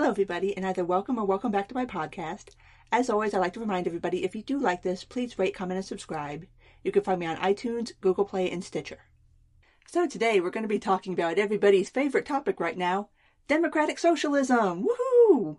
Hello, everybody, and either welcome or welcome back to my podcast. As always, I'd like to remind everybody, if you do like this, please rate, comment, and subscribe. You can find me on iTunes, Google Play, and Stitcher. So today, we're going to be talking about everybody's favorite topic right now, democratic socialism. Woohoo!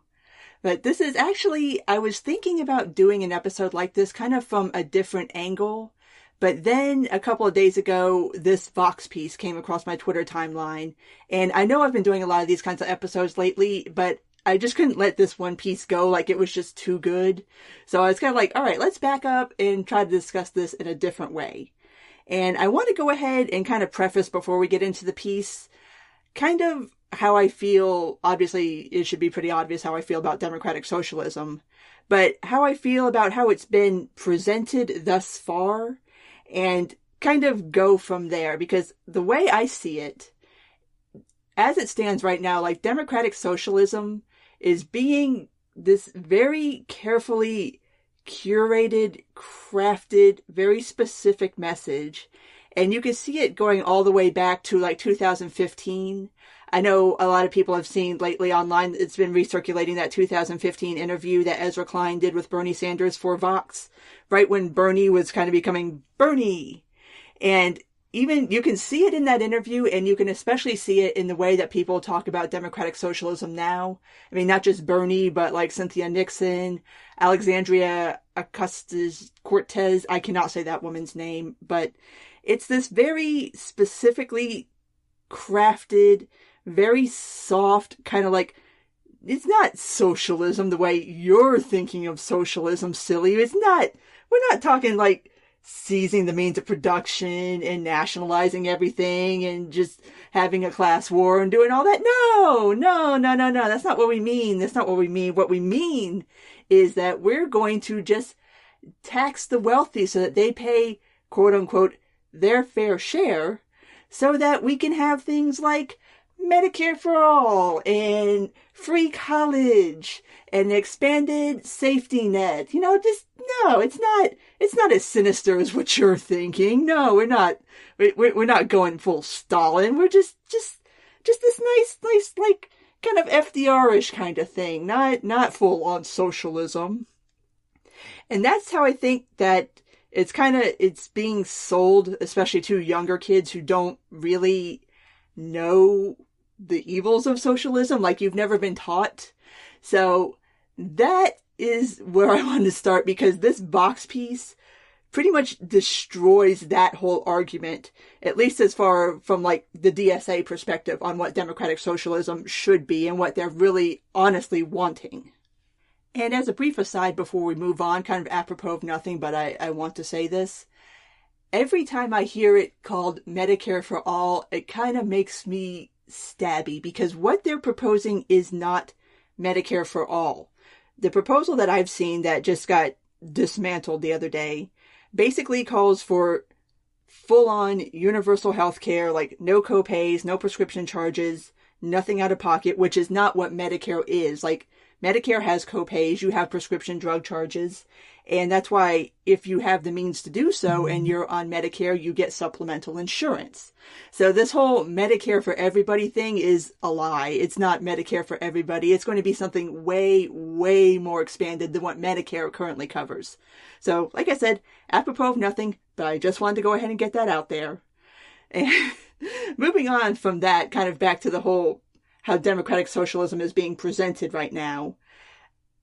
But this is actually, I was thinking about doing an episode like this kind of from a different angle. But then a couple of days ago, this Vox piece came across my Twitter timeline. And I know I've been doing a lot of these kinds of episodes lately, but I just couldn't let this one piece go. Like, it was just too good. So I was kind of like, all right, let's back up and try to discuss this in a different way. And I want to go ahead and kind of preface before we get into the piece, kind of how I feel. Obviously, it should be pretty obvious how I feel about democratic socialism, but how I feel about how it's been presented thus far. And kind of go from there, because the way I see it, as it stands right now, like, democratic socialism is being this very carefully curated, crafted, very specific message. And you can see it going all the way back to like 2015. I know a lot of people have seen lately online, it's been recirculating that 2015 interview that Ezra Klein did with Bernie Sanders for Vox, right when Bernie was kind of becoming Bernie. And even you can see it in that interview, and you can especially see it in the way that people talk about democratic socialism now. I mean, not just Bernie, but like Cynthia Nixon, Alexandria Ocasio-Cortez. I cannot say that woman's name, but it's this very specifically crafted, very soft, kind of like, it's not socialism the way you're thinking of socialism, silly. It's not, we're not talking like seizing the means of production and nationalizing everything and just having a class war and doing all that. No. That's not what we mean. That's not what we mean. What we mean is that we're going to just tax the wealthy so that they pay, quote unquote, their fair share, so that we can have things like Medicare for all and free college and expanded safety net. You know, just, no, it's not as sinister as what you're thinking. No, we're not going full Stalin. We're just this nice, like, kind of FDR-ish kind of thing. Not full on socialism. And that's how I think that it's being sold, especially to younger kids who don't really know the evils of socialism, like you've never been taught. So that is where I want to start, because this Vox piece pretty much destroys that whole argument, at least as far from like the DSA perspective on what democratic socialism should be and what they're really honestly wanting. And as a brief aside before we move on, kind of apropos of nothing, but I want to say this. Every time I hear it called Medicare for all, it kind of makes me stabby, because what they're proposing is not Medicare for all. The proposal that I've seen that just got dismantled the other day basically calls for full-on universal health care, like no copays, no prescription charges, nothing out of pocket, which is not what Medicare is. Like, Medicare has copays, you have prescription drug charges, and that's why if you have the means to do so and you're on Medicare, you get supplemental insurance. So this whole Medicare for everybody thing is a lie. It's not Medicare for everybody. It's going to be something way, way more expanded than what Medicare currently covers. So, like I said, apropos of nothing, but I just wanted to go ahead and get that out there. And moving on from that, kind of back to the whole how democratic socialism is being presented right now.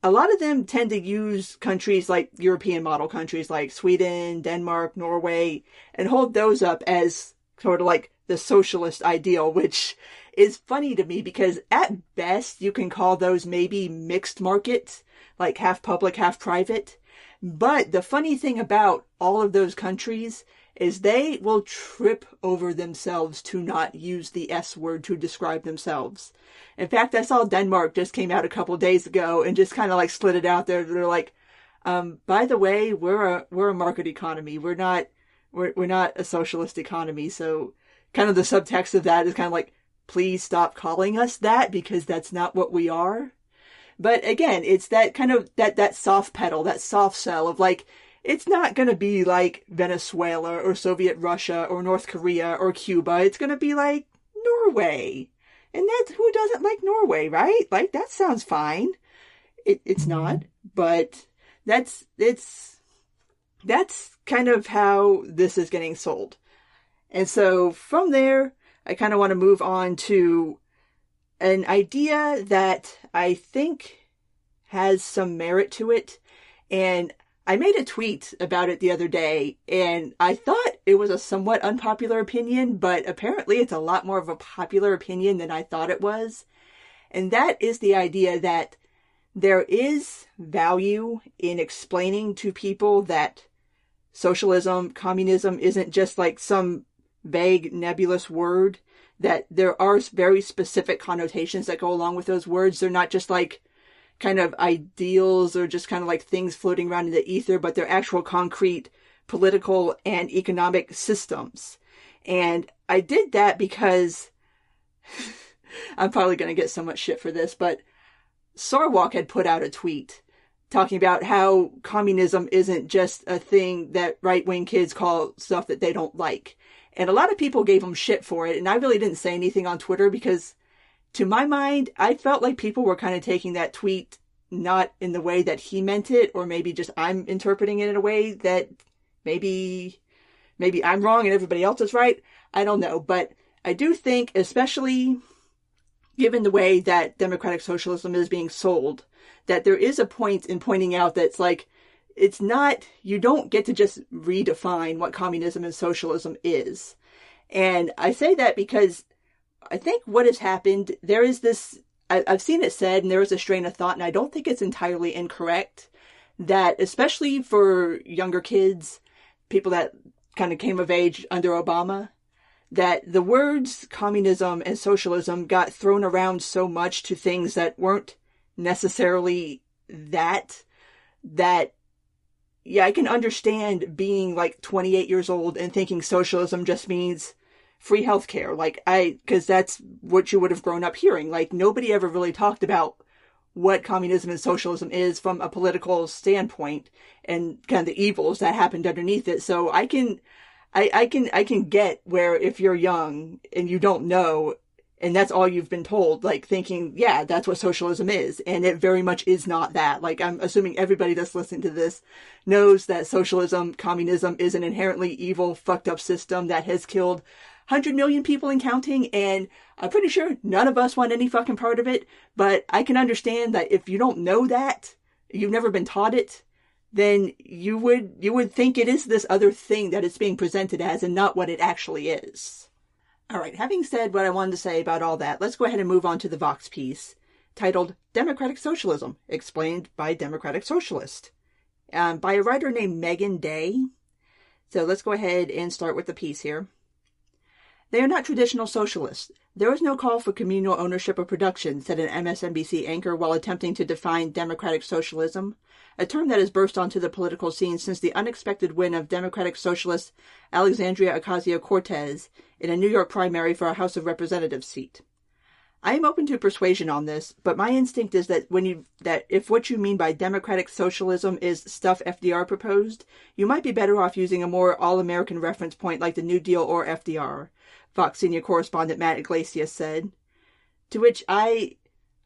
A lot of them tend to use countries like European model countries like Sweden, Denmark, Norway, and hold those up as sort of like the socialist ideal, which is funny to me because at best you can call those maybe mixed markets, like half public, half private. But the funny thing about all of those countries is they will trip over themselves to not use the S word to describe themselves. In fact, I saw Denmark just came out a couple of days ago and just kind of like slid it out there. They're like, by the way, we're a market economy. We're not a socialist economy. So kind of the subtext of that is kind of like, please stop calling us that, because that's not what we are. But again, it's that kind of that soft pedal, that soft sell of like, it's not going to be like Venezuela or Soviet Russia or North Korea or Cuba. It's going to be like Norway. And that's, who doesn't like Norway, right? Like, that sounds fine. It's not, but that's kind of how this is getting sold. And so from there, I kind of want to move on to an idea that I think has some merit to it. And I made a tweet about it the other day, and I thought it was a somewhat unpopular opinion, but apparently it's a lot more of a popular opinion than I thought it was. And that is the idea that there is value in explaining to people that socialism, communism isn't just like some vague, nebulous word, that there are very specific connotations that go along with those words. They're not just like kind of ideals or just kind of like things floating around in the ether, but they're actual concrete political and economic systems. And I did that because I'm probably going to get so much shit for this, but Sarwalk had put out a tweet talking about how communism isn't just a thing that right-wing kids call stuff that they don't like. And a lot of people gave him shit for it, and I really didn't say anything on Twitter because, to my mind, I felt like people were kind of taking that tweet not in the way that he meant it, or maybe just I'm interpreting it in a way that maybe I'm wrong and everybody else is right. I don't know, but I do think, especially given the way that democratic socialism is being sold, that there is a point in pointing out that it's like, it's not, you don't get to just redefine what communism and socialism is. And I say that because I think what has happened, there is this, I've seen it said, and there is a strain of thought, and I don't think it's entirely incorrect, that especially for younger kids, people that kind of came of age under Obama, that the words communism and socialism got thrown around so much to things that weren't necessarily that, yeah, I can understand being like 28 years old and thinking socialism just means free healthcare. Because that's what you would have grown up hearing. Like, nobody ever really talked about what communism and socialism is from a political standpoint and kind of the evils that happened underneath it. So I can get where if you're young and you don't know, and that's all you've been told, like thinking, yeah, that's what socialism is. And it very much is not that. Like, I'm assuming everybody that's listening to this knows that socialism, communism is an inherently evil, fucked up system that has killed 100 million people and counting. And I'm pretty sure none of us want any fucking part of it. But I can understand that if you don't know that, you've never been taught it, then you would think it is this other thing that it's being presented as and not what it actually is. All right, having said what I wanted to say about all that, let's go ahead and move on to the Vox piece titled Democratic Socialism, Explained by Democratic Socialist, by a writer named Megan Day. So let's go ahead and start with the piece here. They are not traditional socialists. There is no call for communal ownership of production, said an MSNBC anchor while attempting to define democratic socialism, a term that has burst onto the political scene since the unexpected win of Democratic Socialist Alexandria Ocasio-Cortez in a New York primary for a House of Representatives seat. I am open to persuasion on this, but my instinct is that if what you mean by democratic socialism is stuff FDR proposed, you might be better off using a more all-American reference point like the New Deal or FDR, Vox senior correspondent Matt Iglesias said. To which I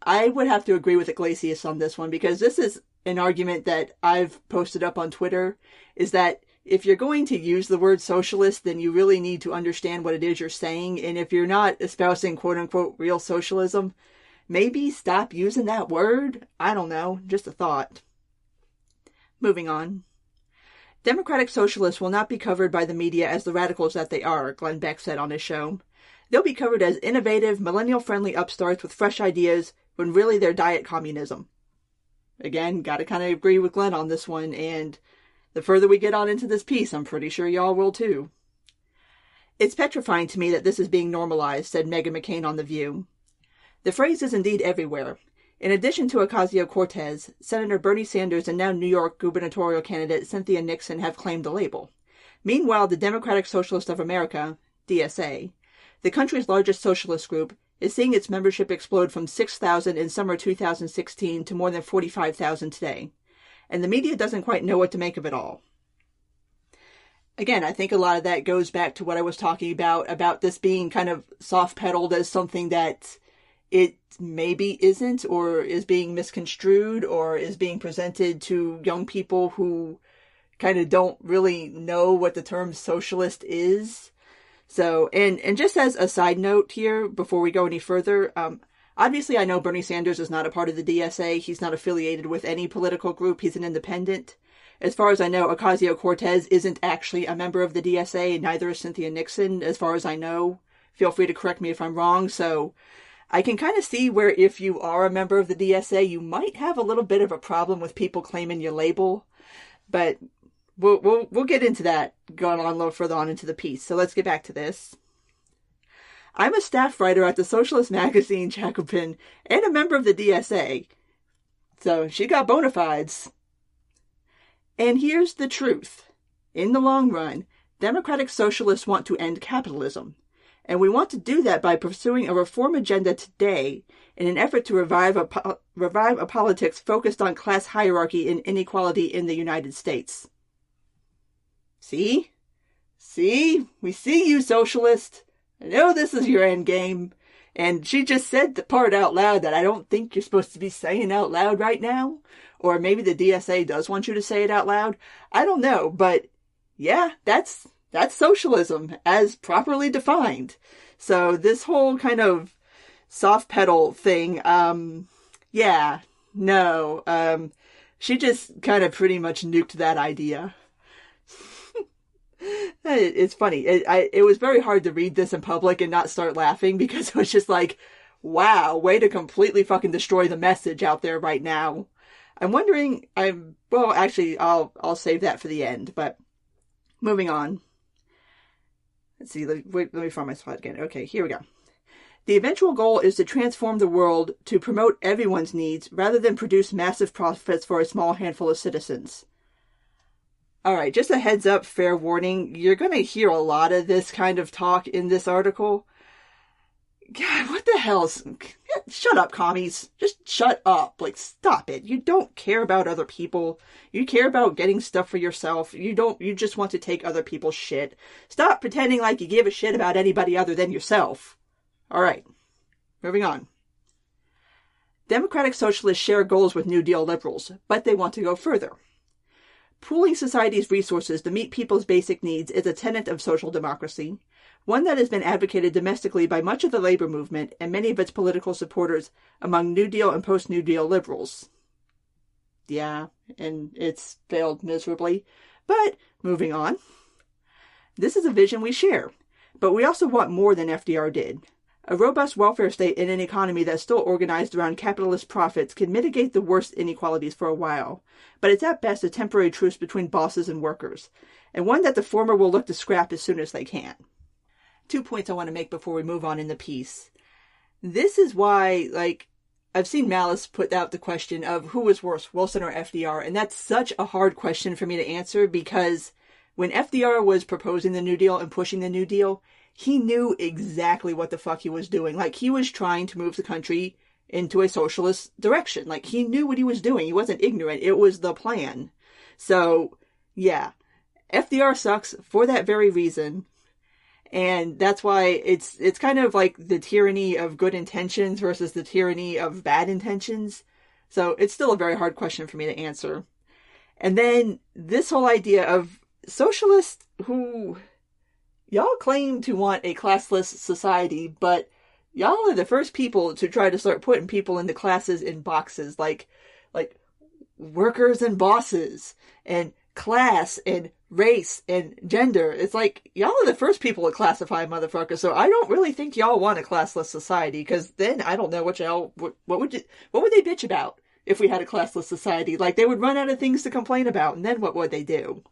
would have to agree with Iglesias on this one, because this is an argument that I've posted up on Twitter, is that if you're going to use the word socialist, then you really need to understand what it is you're saying. And if you're not espousing quote-unquote real socialism, maybe stop using that word. I don't know. Just a thought. Moving on. Democratic socialists will not be covered by the media as the radicals that they are, Glenn Beck said on his show. They'll be covered as innovative, millennial-friendly upstarts with fresh ideas when really they're diet communism. Again, gotta kind of agree with Glenn on this one, and the further we get on into this piece, I'm pretty sure y'all will too. It's petrifying to me that this is being normalized, said Meghan McCain on The View. The phrase is indeed everywhere. In addition to Ocasio-Cortez, Senator Bernie Sanders and now New York gubernatorial candidate Cynthia Nixon have claimed the label. Meanwhile, the Democratic Socialist of America, DSA, the country's largest socialist group, is seeing its membership explode from 6,000 in summer 2016 to more than 45,000 today. And the media doesn't quite know what to make of it all. Again, I think a lot of that goes back to what I was talking about this being kind of soft-pedaled as something that it maybe isn't, or is being misconstrued, or is being presented to young people who kind of don't really know what the term socialist is. So, and just as a side note here, before we go any further, obviously I know Bernie Sanders is not a part of the DSA. He's not affiliated with any political group. He's an independent. As far as I know, Ocasio-Cortez isn't actually a member of the DSA, and neither is Cynthia Nixon, as far as I know. Feel free to correct me if I'm wrong. So I can kind of see where if you are a member of the DSA, you might have a little bit of a problem with people claiming your label. But we'll get into that going on a little further on into the piece. So let's get back to this. I'm a staff writer at the Socialist magazine Jacobin and a member of the DSA. So she got bona fides. And here's the truth. In the long run, democratic socialists want to end capitalism. And we want to do that by pursuing a reform agenda today in an effort to revive a politics focused on class hierarchy and inequality in the United States. See? We see you, socialist. I know this is your end game. And she just said the part out loud that I don't think you're supposed to be saying out loud right now. Or maybe the DSA does want you to say it out loud. I don't know, but yeah, that's socialism as properly defined. So this whole kind of soft pedal thing, she just kind of pretty much nuked that idea. It's funny. It was very hard to read this in public and not start laughing because it was just like, wow, way to completely fucking destroy the message out there right now. I'm wondering, I'll save that for the end, but moving on. Let's see, let me find my spot again. Okay, here we go. The eventual goal is to transform the world to promote everyone's needs rather than produce massive profits for a small handful of citizens. Alright, just a heads up, fair warning, you're going to hear a lot of this kind of talk in this article. God, what the hell? Shut up, commies. Just shut up. Like, stop it. You don't care about other people. You care about getting stuff for yourself. You just want to take other people's shit. Stop pretending like you give a shit about anybody other than yourself. Alright, moving on. Democratic Socialists share goals with New Deal liberals, but they want to go further. Pooling society's resources to meet people's basic needs is a tenet of social democracy, one that has been advocated domestically by much of the labor movement and many of its political supporters among New Deal and post-New Deal liberals. Yeah, and it's failed miserably. But, moving on. This is a vision we share, but we also want more than FDR did. A robust welfare state in an economy that's still organized around capitalist profits can mitigate the worst inequalities for a while, but it's at best a temporary truce between bosses and workers, and one that the former will look to scrap as soon as they can. 2 points I want to make before we move on in the piece. This is why, I've seen Malice put out the question of who was worse, Wilson or FDR, and that's such a hard question for me to answer because when FDR was proposing the New Deal and pushing the New Deal, he knew exactly what the fuck he was doing. He was trying to move the country into a socialist direction. He knew what he was doing. He wasn't ignorant. It was the plan. So, yeah. FDR sucks for that very reason. And that's why it's kind of like the tyranny of good intentions versus the tyranny of bad intentions. So, it's still a very hard question for me to answer. And then, this whole idea of socialists who... Y'all claim to want a classless society, but y'all are the first people to try to start putting people into classes in boxes, like workers and bosses, and class, and race, and gender. It's like, y'all are the first people to classify motherfuckers, so I don't really think y'all want a classless society, because then I don't know what would they bitch about if we had a classless society? They would run out of things to complain about, and then what would they do?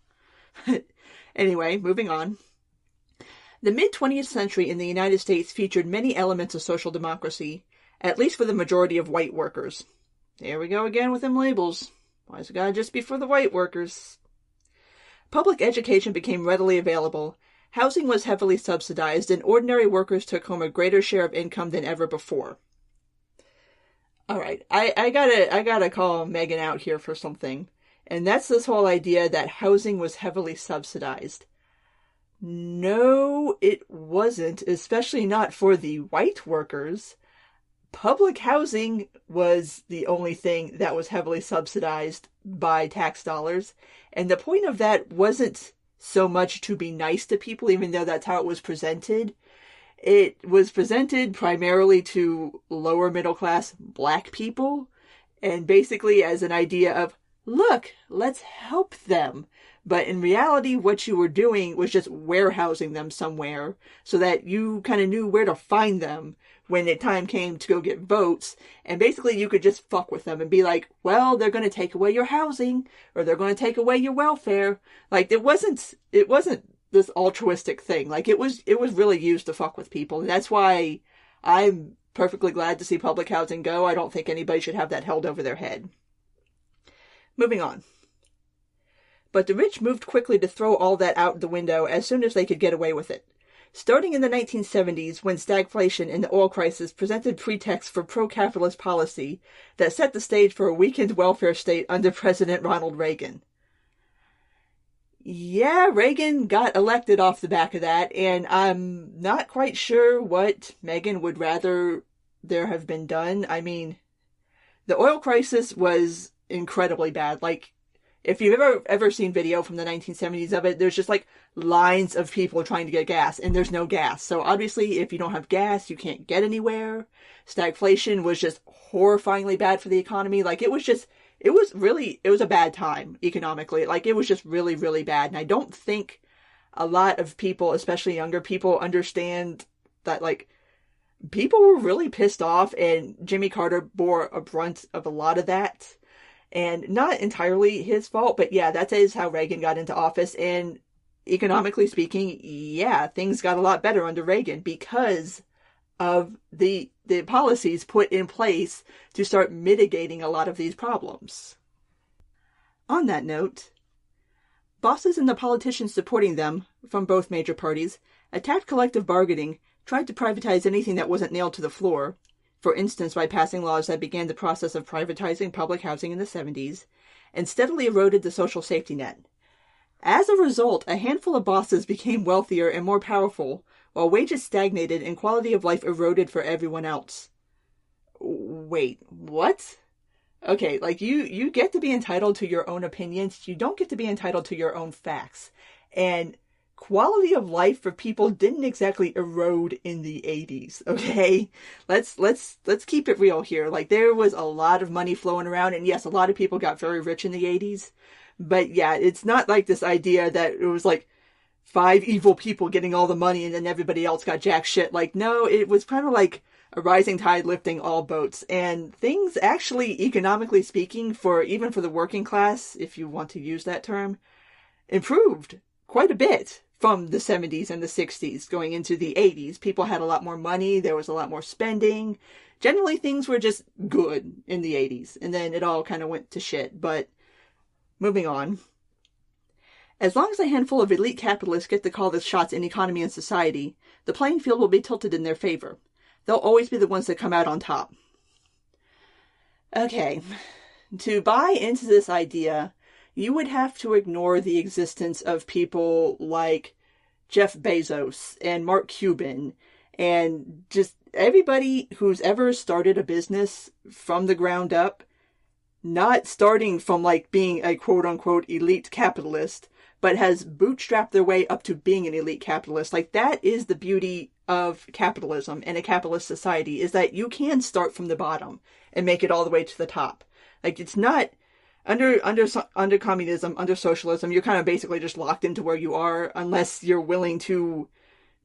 Anyway, moving on. The mid-20th century in the United States featured many elements of social democracy, at least for the majority of white workers. There we go again with them labels. Why's it gotta just be for the white workers? Public education became readily available, housing was heavily subsidized, and ordinary workers took home a greater share of income than ever before. Alright, I gotta call Megan out here for something, and that's this whole idea that housing was heavily subsidized. No, it wasn't, especially not for the white workers. public housing was the only thing that was heavily subsidized by tax dollars. And the point of that wasn't so much to be nice to people, even though that's how it was presented. It was presented primarily to lower middle class black people, and basically as an idea of, look, let's help them. But in reality, what you were doing was just warehousing them somewhere so that you kind of knew where to find them when the time came to go get votes. And basically you could just fuck with them and be like, well, they're going to take away your housing, or they're going to take away your welfare. Like, it wasn't this altruistic thing. Like, it was really used to fuck with people. And that's why I'm perfectly glad to see public housing go. I don't think anybody should have that held over their head. Moving on. But the rich moved quickly to throw all that out the window as soon as they could get away with it. Starting in the 1970s, when stagflation and the oil crisis presented pretexts for pro-capitalist policy that set the stage for a weakened welfare state under President Ronald Reagan. Yeah, Reagan got elected off the back of that, and I'm not quite sure what Megan would rather there have been done. I mean, the oil crisis was incredibly bad. Like, if you've ever seen video from the 1970s of it, there's just like lines of people trying to get gas, and there's no gas. So obviously, if you don't have gas, you can't get anywhere. Stagflation was just horrifyingly bad for the economy. Like, it was a bad time economically. Like, it was just really, really bad. And I don't think a lot of people, especially younger people, understand that, like, people were really pissed off, and Jimmy Carter bore a brunt of a lot of that. And not entirely his fault, but yeah, that is how Reagan got into office. And economically speaking, yeah, things got a lot better under Reagan because of the policies put in place to start mitigating a lot of these problems. On that note, bosses and the politicians supporting them, from both major parties, attacked collective bargaining, tried to privatize anything that wasn't nailed to the floor, for instance by passing laws that began the process of privatizing public housing in the 70s, and steadily eroded the social safety net. As a result, a handful of bosses became wealthier and more powerful, while wages stagnated and quality of life eroded for everyone else. Wait, what? Okay, like, you get to be entitled to your own opinions, you don't get to be entitled to your own facts. And quality of life for people didn't exactly erode in the 80s, okay? Let's keep it real here. Like, there was a lot of money flowing around, and yes, a lot of people got very rich in the 80s. But yeah, it's not like this idea that it was like 5 evil people getting all the money and then everybody else got jack shit. Like, no, it was kind of like a rising tide lifting all boats. And things actually, economically speaking, even for the working class, if you want to use that term, improved quite a bit from the 70s and the 60s going into the 80s. People had a lot more money. There was a lot more spending. Generally, things were just good in the 80s. And then it all kind of went to shit. But moving on. As long as a handful of elite capitalists get to call the shots in economy and society, the playing field will be tilted in their favor. They'll always be the ones that come out on top. Okay, to buy into this idea, you would have to ignore the existence of people like Jeff Bezos and Mark Cuban and just everybody who's ever started a business from the ground up, not starting from like being a quote-unquote elite capitalist, but has bootstrapped their way up to being an elite capitalist. Like, that is the beauty of capitalism and a capitalist society, is that you can start from the bottom and make it all the way to the top. Like, it's not under communism, under socialism, you're kind of basically just locked into where you are unless you're willing to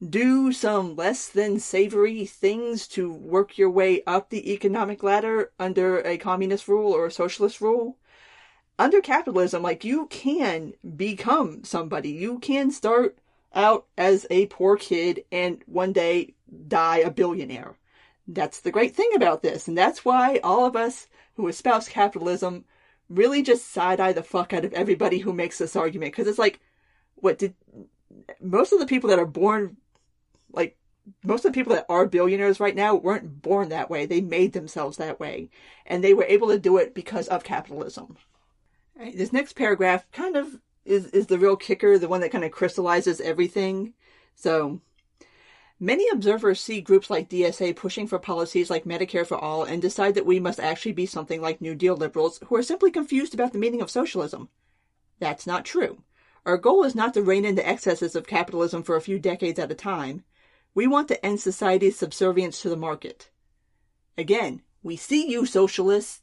do some less than savory things to work your way up the economic ladder under a communist rule or a socialist rule. Under capitalism, like, you can become somebody. You can start out as a poor kid and one day die a billionaire. That's the great thing about this. And that's why all of us who espouse capitalism really just side-eye the fuck out of everybody who makes this argument. Because it's like, most of the people that are born, like, most of the people that are billionaires right now weren't born that way. They made themselves that way. And they were able to do it because of capitalism. Right, this next paragraph kind of is the real kicker, the one that kind of crystallizes everything. So, Many observers see groups like DSA pushing for policies like Medicare for all and decide that we must actually be something like New Deal liberals who are simply confused about the meaning of socialism. That's not true. Our goal is not to rein in the excesses of capitalism for a few decades at a time. We want to end society's subservience to the market. Again, we see you, socialists.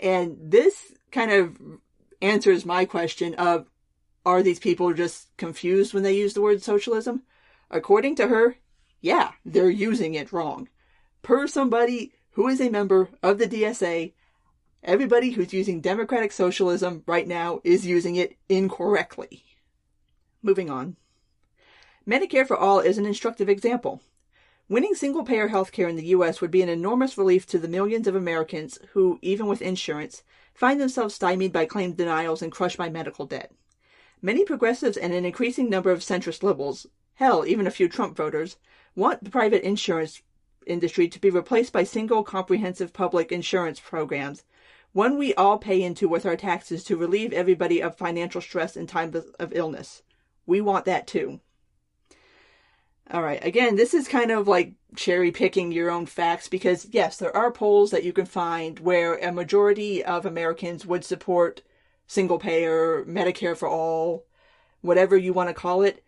And this kind of answers my question of, are these people just confused when they use the word socialism? According to her, yeah, they're using it wrong. Per somebody who is a member of the DSA, everybody who's using democratic socialism right now is using it incorrectly. Moving on. Medicare for all is an instructive example. Winning single-payer health care in the U.S. would be an enormous relief to the millions of Americans who, even with insurance, find themselves stymied by claim denials and crushed by medical debt. Many progressives and an increasing number of centrist liberals, hell, even a few Trump voters, want the private insurance industry to be replaced by single, comprehensive public insurance programs, one we all pay into with our taxes to relieve everybody of financial stress in times of illness. We want that too. All right, again, this is kind of like cherry picking your own facts because, yes, there are polls that you can find where a majority of Americans would support single payer, Medicare for all, whatever you want to call it,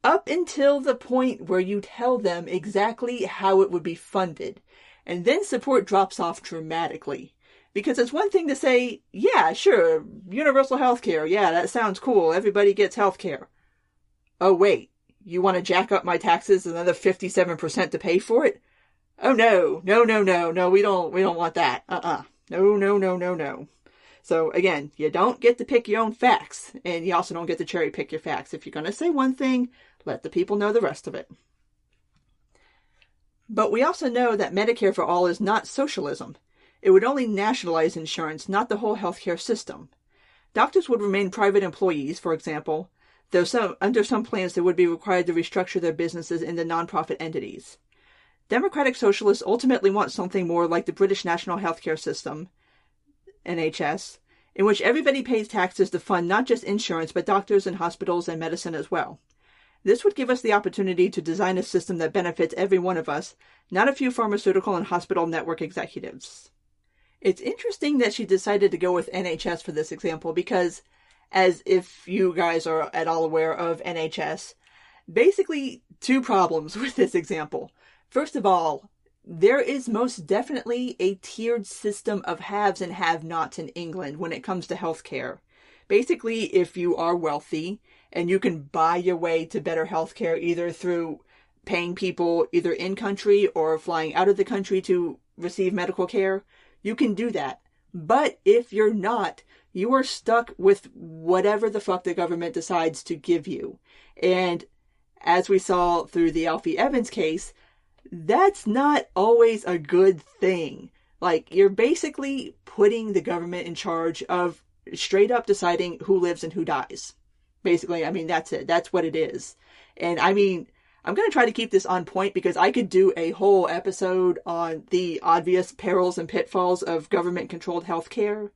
up until the point where you tell them exactly how it would be funded. And then support drops off dramatically. Because it's one thing to say, yeah, sure, universal health care, yeah, that sounds cool, everybody gets health care. Oh, wait. You want to jack up my taxes another 57% to pay for it? Oh, no, we don't want that. No. So again, you don't get to pick your own facts, and you also don't get to cherry pick your facts. If you're going to say one thing, let the people know the rest of it. But we also know that Medicare for all is not socialism. It would only nationalize insurance, not the whole healthcare system. Doctors would remain private employees, for example, though under some plans they would be required to restructure their businesses into nonprofit entities. Democratic Socialists ultimately want something more like the British National Healthcare System, NHS, in which everybody pays taxes to fund not just insurance, but doctors and hospitals and medicine as well. This would give us the opportunity to design a system that benefits every one of us, not a few pharmaceutical and hospital network executives. It's interesting that she decided to go with NHS for this example because, as if you guys are at all aware of NHS, basically two problems with this example. First of all, there is most definitely a tiered system of haves and have-nots in England when it comes to healthcare. Basically, if you are wealthy and you can buy your way to better healthcare either through paying people either in country or flying out of the country to receive medical care, you can do that. But if you're not, you are stuck with whatever the fuck the government decides to give you. And as we saw through the Alfie Evans case, that's not always a good thing. Like, you're basically putting the government in charge of straight up deciding who lives and who dies. Basically, I mean, that's it. That's what it is. And I mean, I'm going to try to keep this on point because I could do a whole episode on the obvious perils and pitfalls of government-controlled healthcare.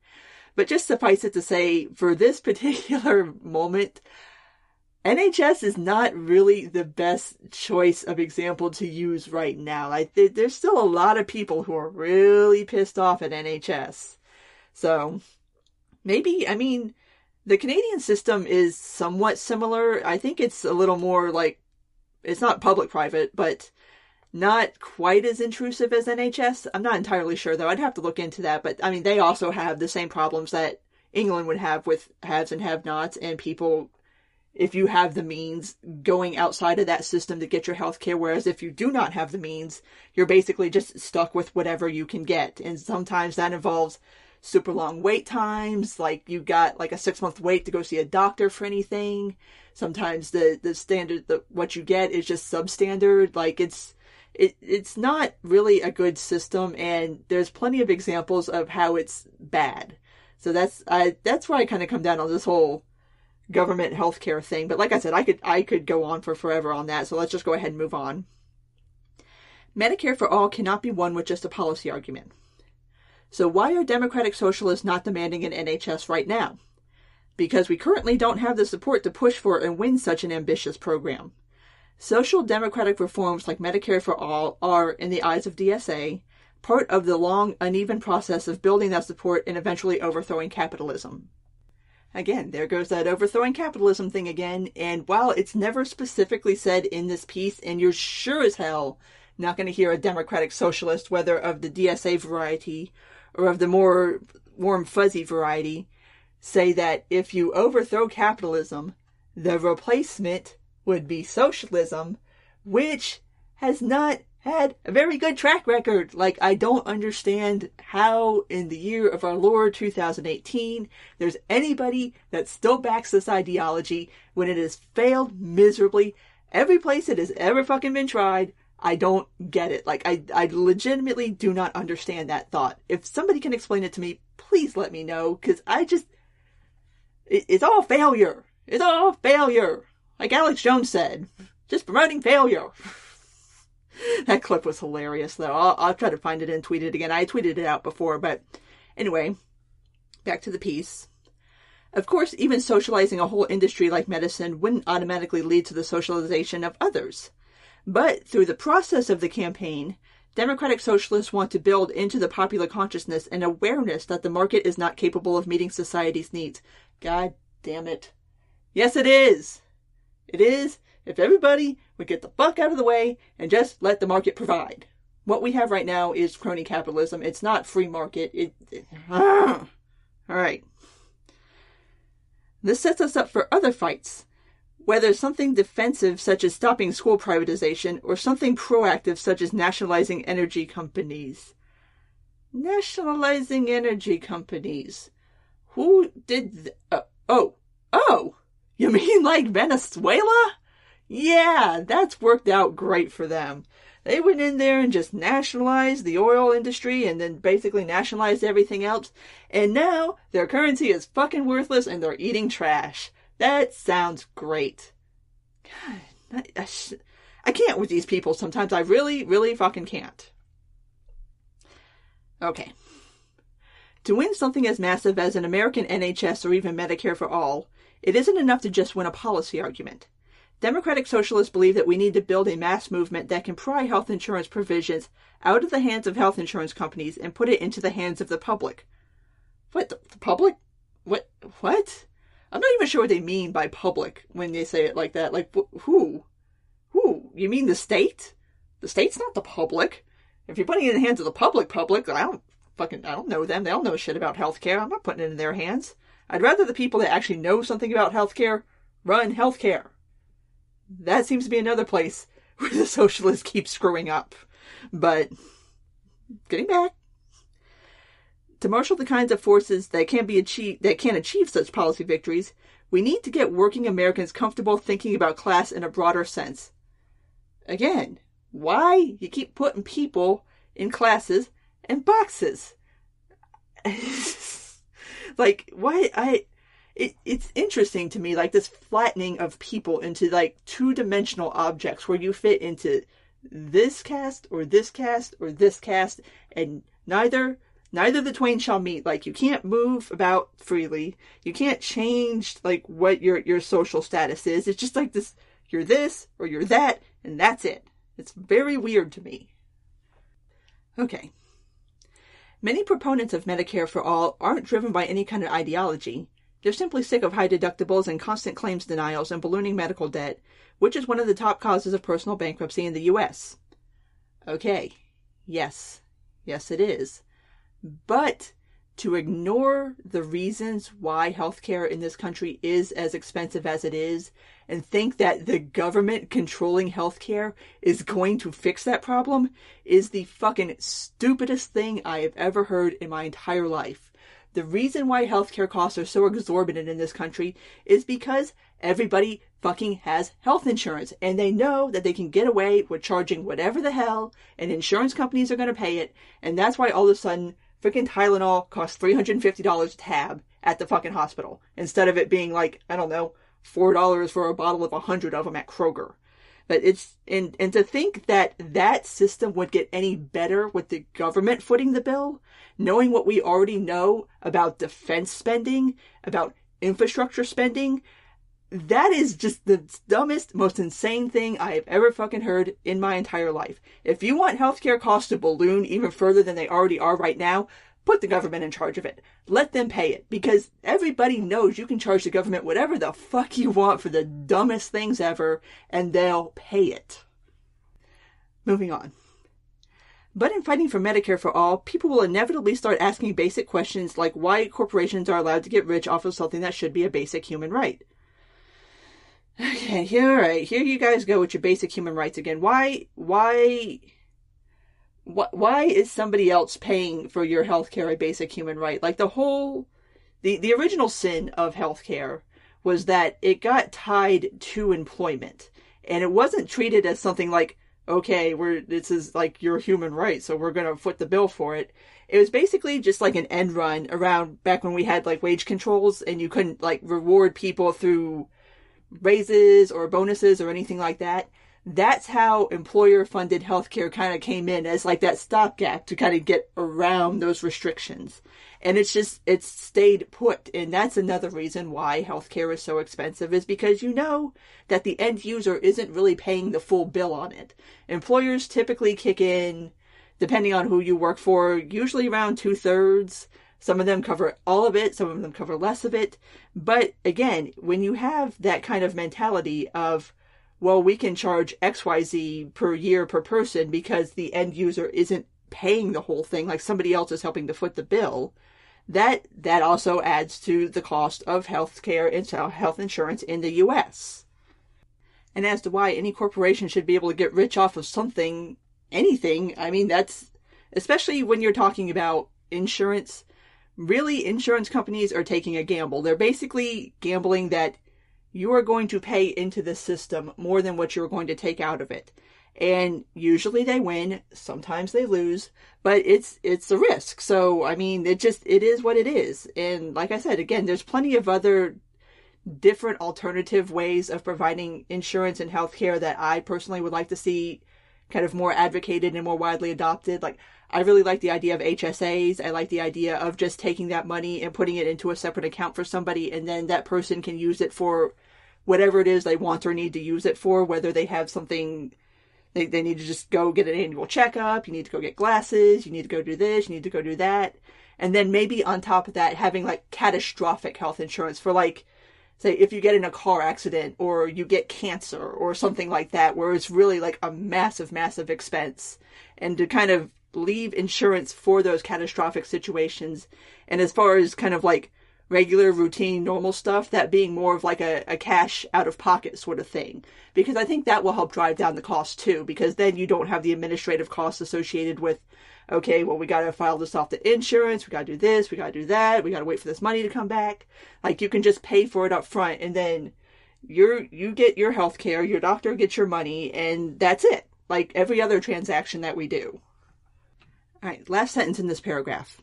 But just suffice it to say, for this particular moment, NHS is not really the best choice of example to use right now. Like, there's still a lot of people who are really pissed off at NHS. So, maybe, I mean, the Canadian system is somewhat similar. I think it's a little more like, it's not public-private, but not quite as intrusive as NHS. I'm not entirely sure, though. I'd have to look into that. But, I mean, they also have the same problems that England would have with haves and have-nots and people, if you have the means, going outside of that system to get your health care. Whereas if you do not have the means, you're basically just stuck with whatever you can get. And sometimes that involves super long wait times. Like, you got like a 6-month wait to go see a doctor for anything. Sometimes the standard, what you get is just substandard. Like, it's not really a good system, and there's plenty of examples of how it's bad. So that's why I kind of come down on this whole government healthcare thing. But like I said, I could go on for forever on that. So let's just go ahead and move on. Medicare for all cannot be won with just a policy argument. So why are Democratic Socialists not demanding an NHS right now? Because we currently don't have the support to push for and win such an ambitious program. Social democratic reforms like Medicare for All are, in the eyes of DSA, part of the long, uneven process of building that support and eventually overthrowing capitalism. Again, there goes that overthrowing capitalism thing again, and while it's never specifically said in this piece, and you're sure as hell not going to hear a democratic socialist, whether of the DSA variety or of the more warm fuzzy variety, say that if you overthrow capitalism, the replacement would be socialism, which has not had a very good track record. Like, I don't understand how in the year of our Lord 2018 there's anybody that still backs this ideology when it has failed miserably every place it has ever fucking been tried. I don't get it. Like, I legitimately do not understand that thought. If somebody can explain it to me, please let me know, because it's all failure. It's all failure. Like Alex Jones said, just promoting failure. That clip was hilarious, though. I'll try to find it and tweet it again. I tweeted it out before, but anyway, back to the piece. Of course, even socializing a whole industry like medicine wouldn't automatically lead to the socialization of others. But through the process of the campaign, Democratic Socialists want to build into the popular consciousness an awareness that the market is not capable of meeting society's needs. God damn it. Yes, it is. It is if everybody would get the fuck out of the way and just let the market provide. What we have right now is crony capitalism. It's not free market. All right. This sets us up for other fights. Whether something defensive such as stopping school privatization or something proactive such as nationalizing energy companies. Nationalizing energy companies. Who did... Oh! You mean like Venezuela? Yeah, that's worked out great for them. They went in there and just nationalized the oil industry and then basically nationalized everything else. And now their currency is fucking worthless and they're eating trash. That sounds great. God, I can't with these people sometimes. I really, really fucking can't. Okay. To win something as massive as an American NHS or even Medicare for All, it isn't enough to just win a policy argument. Democratic Socialists believe that we need to build a mass movement that can pry health insurance provisions out of the hands of health insurance companies and put it into the hands of the public. What? The public? What? I'm not even sure what they mean by public when they say it like that. Like, who? You mean the state? The state's not the public. If you're putting it in the hands of the public, I don't know them. They don't know shit about healthcare. I'm not putting it in their hands. I'd rather the people that actually know something about healthcare run healthcare. That seems to be another place where the socialists keep screwing up. But, getting back. To marshal the kinds of forces that can achieve such policy victories, we need to get working Americans comfortable thinking about class in a broader sense. Again, why you keep putting people in classes and boxes? Like, why it's interesting to me, like this flattening of people into like two-dimensional objects where you fit into this caste or this caste or this caste, and neither the twain shall meet. Like, you can't move about freely. You can't change like what your social status is. It's just like this, you're this or you're that, and that's it. It's very weird to me. Okay. Many proponents of Medicare for All aren't driven by any kind of ideology. They're simply sick of high deductibles and constant claims denials and ballooning medical debt, which is one of the top causes of personal bankruptcy in the U.S. Okay. Yes, it is. But to ignore the reasons why healthcare in this country is as expensive as it is and think that the government controlling healthcare is going to fix that problem is the fucking stupidest thing I have ever heard in my entire life. The reason why healthcare costs are so exorbitant in this country is because everybody fucking has health insurance, and they know that they can get away with charging whatever the hell, and insurance companies are going to pay it, and that's why all of a sudden freaking Tylenol costs $350 a tab at the fucking hospital, instead of it being like, I don't know, $4 for a bottle of 100 of them at Kroger. But it's, and to think that that system would get any better with the government footing the bill, knowing what we already know about defense spending, about infrastructure spending, that is just the dumbest, most insane thing I have ever fucking heard in my entire life. If you want healthcare costs to balloon even further than they already are right now, put the government in charge of it. Let them pay it, because everybody knows you can charge the government whatever the fuck you want for the dumbest things ever, and they'll pay it. Moving on. But in fighting for Medicare for all, people will inevitably start asking basic questions like why corporations are allowed to get rich off of something that should be a basic human right. Okay, here you guys go with your basic human rights again. Why is somebody else paying for your healthcare a basic human right? Like the original sin of healthcare was that it got tied to employment, and it wasn't treated as something like, okay, this is like your human right, so we're gonna foot the bill for it. It was basically just like an end run around back when we had like wage controls and you couldn't like reward people through raises or bonuses or anything like that. That's how employer-funded healthcare kind of came in, as like that stopgap to kind of get around those restrictions. And it's stayed put. And that's another reason why healthcare is so expensive, is because you know that the end user isn't really paying the full bill on it. Employers typically kick in, depending on who you work for, usually around 2/3. Some of them cover all of it, some of them cover less of it. But again, when you have that kind of mentality of, well, we can charge XYZ per year per person because the end user isn't paying the whole thing, like somebody else is helping to foot the bill, that also adds to the cost of healthcare and health insurance in the U.S. And as to why any corporation should be able to get rich off of something, anything, I mean, that's, especially when you're talking about insurance, really, insurance companies are taking a gamble. They're basically gambling that you are going to pay into the system more than what you're going to take out of it. And usually they win, sometimes they lose, but it's a risk. So, I mean, it is what it is. And like I said, again, there's plenty of other different alternative ways of providing insurance and healthcare that I personally would like to see kind of more advocated and more widely adopted. Like, I really like the idea of HSAs. I like the idea of just taking that money and putting it into a separate account for somebody, and then that person can use it for whatever it is they want or need to use it for, whether they have something, they need to just go get an annual checkup, you need to go get glasses, you need to go do this, you need to go do that. And then maybe on top of that, having like catastrophic health insurance for, like, say, if you get in a car accident or you get cancer or something like that, where it's really like a massive, massive expense, and to kind of leave insurance for those catastrophic situations. And as far as kind of like regular, routine, normal stuff, that being more of like a cash out of pocket sort of thing. Because I think that will help drive down the cost too, because then you don't have the administrative costs associated with, okay, well, we got to file this off the insurance, we got to do this, we got to do that, we got to wait for this money to come back. Like, you can just pay for it up front, and then you get your health care, your doctor gets your money, and that's it. Like every other transaction that we do. All right, last sentence in this paragraph.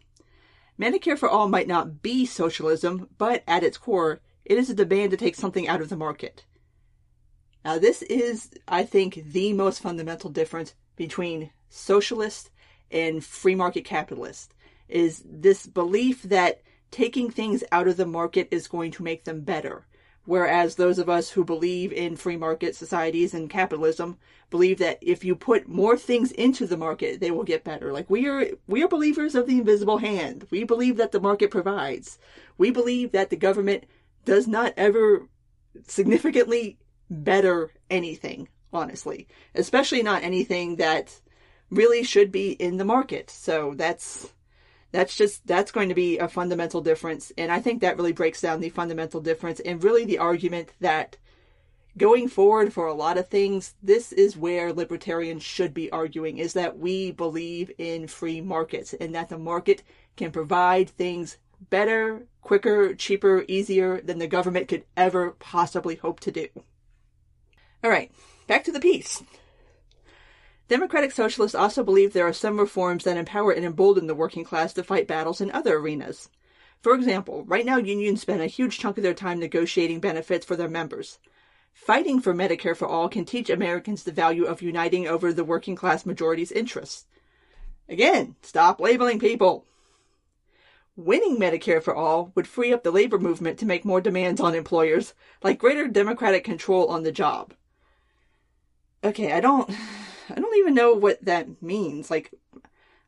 Medicare for all might not be socialism, but at its core, it is a demand to take something out of the market. Now, this is, I think, the most fundamental difference between socialist and free market capitalist, is this belief that taking things out of the market is going to make them better. Whereas those of us who believe in free market societies and capitalism believe that if you put more things into the market, they will get better. Like, we are believers of the invisible hand. We believe that the market provides. We believe that the government does not ever significantly better anything, honestly. Especially not anything that really should be in the market. So that's going to be a fundamental difference. And I think that really breaks down the fundamental difference, and really the argument that going forward for a lot of things, this is where libertarians should be arguing, is that we believe in free markets and that the market can provide things better, quicker, cheaper, easier than the government could ever possibly hope to do. All right, back to the piece. Democratic Socialists also believe there are some reforms that empower and embolden the working class to fight battles in other arenas. For example, right now unions spend a huge chunk of their time negotiating benefits for their members. Fighting for Medicare for all can teach Americans the value of uniting over the working class majority's interests. Again, stop labeling people. Winning Medicare for all would free up the labor movement to make more demands on employers, like greater democratic control on the job. Okay, I don't even know what that means. Like,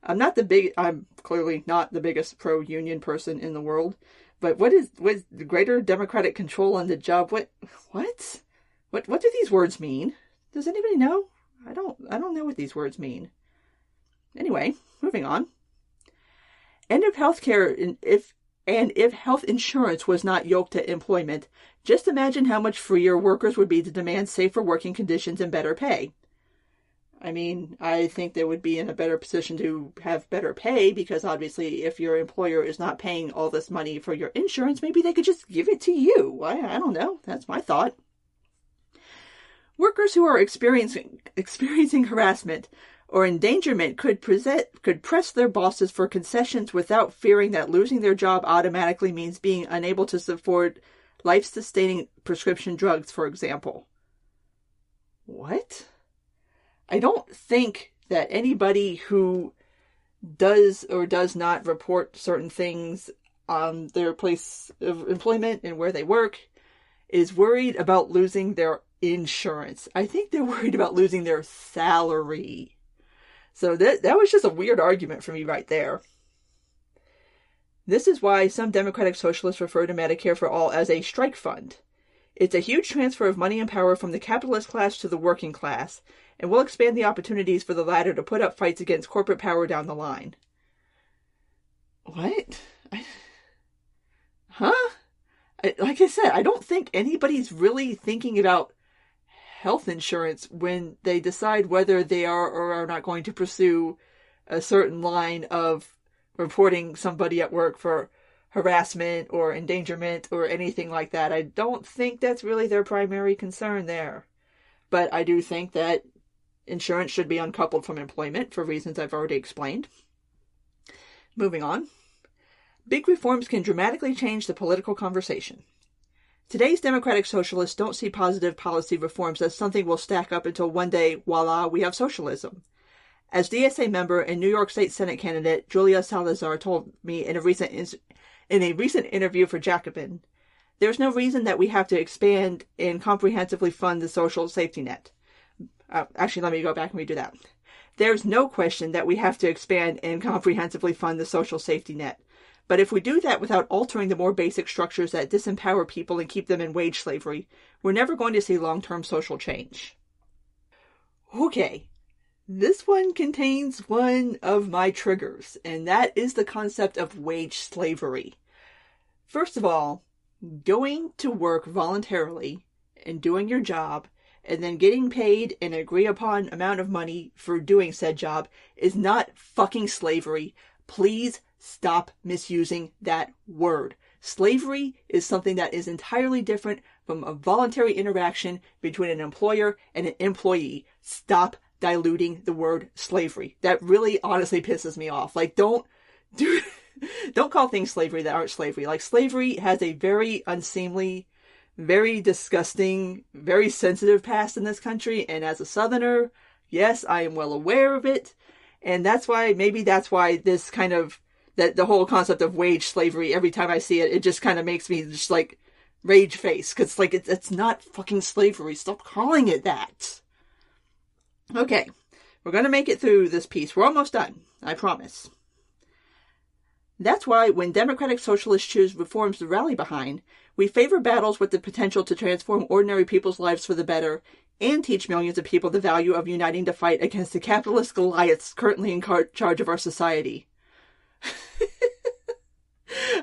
I'm clearly not the biggest pro-union person in the world, but what is greater democratic control on the job? What do these words mean? Does anybody know? I don't know what these words mean. Anyway, moving on. And if health insurance was not yoked to employment, just imagine how much freer workers would be to demand safer working conditions and better pay. I mean, I think they would be in a better position to have better pay because obviously if your employer is not paying all this money for your insurance, maybe they could just give it to you. I don't know. That's my thought. Workers who are experiencing harassment or endangerment could press their bosses for concessions without fearing that losing their job automatically means being unable to support life-sustaining prescription drugs, for example. What? I don't think that anybody who does or does not report certain things on their place of employment and where they work is worried about losing their insurance. I think they're worried about losing their salary. So that was just a weird argument for me right there. This is why some Democratic Socialists refer to Medicare for All as a strike fund. It's a huge transfer of money and power from the capitalist class to the working class, and will expand the opportunities for the latter to put up fights against corporate power down the line. What? Like I said, I don't think anybody's really thinking about health insurance when they decide whether they are or are not going to pursue a certain line of reporting somebody at work for harassment or endangerment or anything like that. I don't think that's really their primary concern there. But I do think that insurance should be uncoupled from employment for reasons I've already explained. Moving on. Big reforms can dramatically change the political conversation. Today's Democratic Socialists don't see positive policy reforms as something will stack up until one day, voila, we have socialism. As DSA member and New York State Senate candidate Julia Salazar told me in a recent interview for Jacobin, there's no reason that we have to expand and comprehensively fund the social safety net. Actually, let me go back and redo that. There's no question that we have to expand and comprehensively fund the social safety net. But if we do that without altering the more basic structures that disempower people and keep them in wage slavery, we're never going to see long-term social change. Okay, this one contains one of my triggers, and that is the concept of wage slavery. First of all, going to work voluntarily and doing your job and then getting paid an agreed-upon amount of money for doing said job is not fucking slavery. Please stop misusing that word. Slavery is something that is entirely different from a voluntary interaction between an employer and an employee. Stop diluting the word slavery. That really honestly pisses me off. Like, don't call things slavery that aren't slavery. Like, slavery has a very unseemly, very disgusting, very sensitive past in this country. And as a Southerner, yes, I am well aware of it. And maybe that's why this kind of, that the whole concept of wage slavery, every time I see it, it just kind of makes me just like rage face. Cause like, it's not fucking slavery. Stop calling it that. Okay. We're going to make it through this piece. We're almost done. I promise. That's why when Democratic Socialists choose reforms to rally behind, we favor battles with the potential to transform ordinary people's lives for the better and teach millions of people the value of uniting to fight against the capitalist Goliaths currently in charge of our society.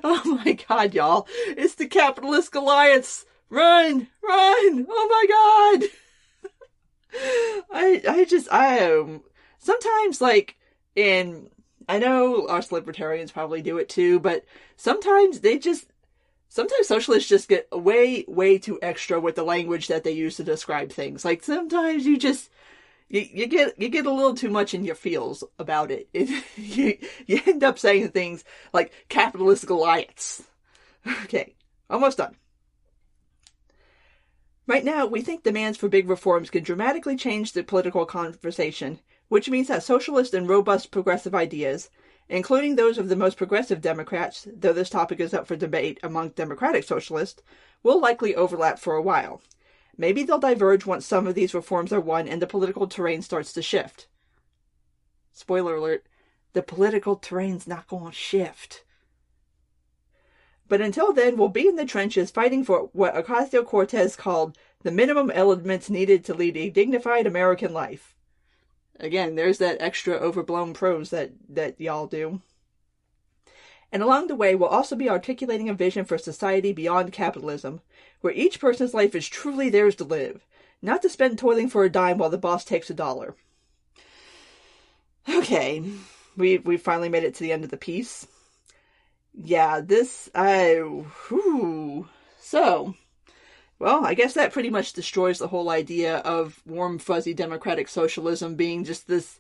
Oh my God, y'all. It's the capitalist Goliaths. Run! Run! Oh my God! I am sometimes like I know us libertarians probably do it too, but sometimes socialists just get way too extra with the language that they use to describe things. Like sometimes you get a little too much in your feels about it. You end up saying things like capitalist Goliaths. Okay, almost done. Right now, we think demands for big reforms can dramatically change the political conversation, which means that socialist and robust progressive ideas, including those of the most progressive Democrats, though this topic is up for debate among Democratic Socialists, will likely overlap for a while. Maybe they'll diverge once some of these reforms are won and the political terrain starts to shift. Spoiler alert, the political terrain's not going to shift. But until then, we'll be in the trenches fighting for what Ocasio-Cortez called the minimum elements needed to lead a dignified American life. Again, there's that extra overblown prose that y'all do. And along the way, we'll also be articulating a vision for a society beyond capitalism, where each person's life is truly theirs to live, not to spend toiling for a dime while the boss takes $1. Okay, we finally made it to the end of the piece. Yeah, So, well, I guess that pretty much destroys the whole idea of warm, fuzzy democratic socialism being just this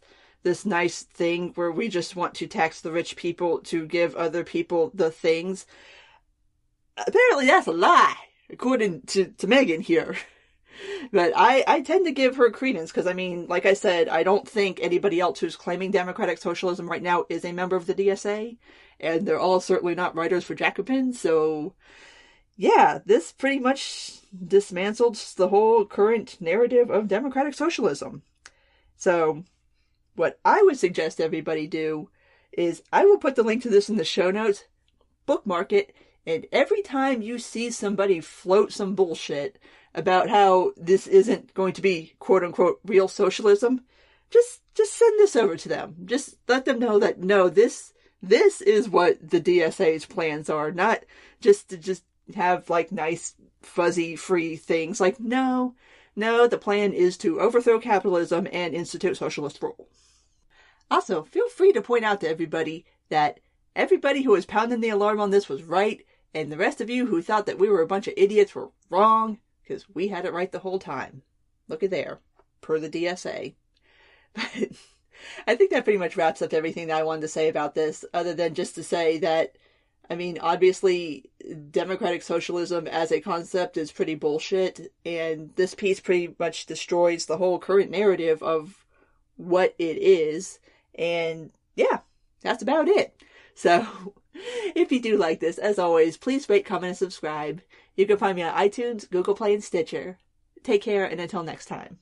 nice thing where we just want to tax the rich people to give other people the things. Apparently that's a lie, according to Megan here. But I tend to give her credence because, I mean, like I said, I don't think anybody else who's claiming democratic socialism right now is a member of the DSA. And they're all certainly not writers for Jacobin, so yeah, this pretty much dismantles the whole current narrative of democratic socialism. So, what I would suggest everybody do is I will put the link to this in the show notes, bookmark it, and every time you see somebody float some bullshit about how this isn't going to be quote-unquote real socialism, just send this over to them. Just let them know that, no, this is what the DSA's plans are, not just to have like nice, fuzzy, free things. Like, no, the plan is to overthrow capitalism and institute socialist rule. Also, feel free to point out to everybody that everybody who was pounding the alarm on this was right, and the rest of you who thought that we were a bunch of idiots were wrong, because we had it right the whole time. Look at there, per the DSA. But I think that pretty much wraps up everything that I wanted to say about this, other than just to say that, I mean, obviously, democratic socialism as a concept is pretty bullshit, and this piece pretty much destroys the whole current narrative of what it is, and yeah, that's about it. So, if you do like this, as always, please rate, comment, and subscribe. You can find me on iTunes, Google Play, and Stitcher. Take care, and until next time.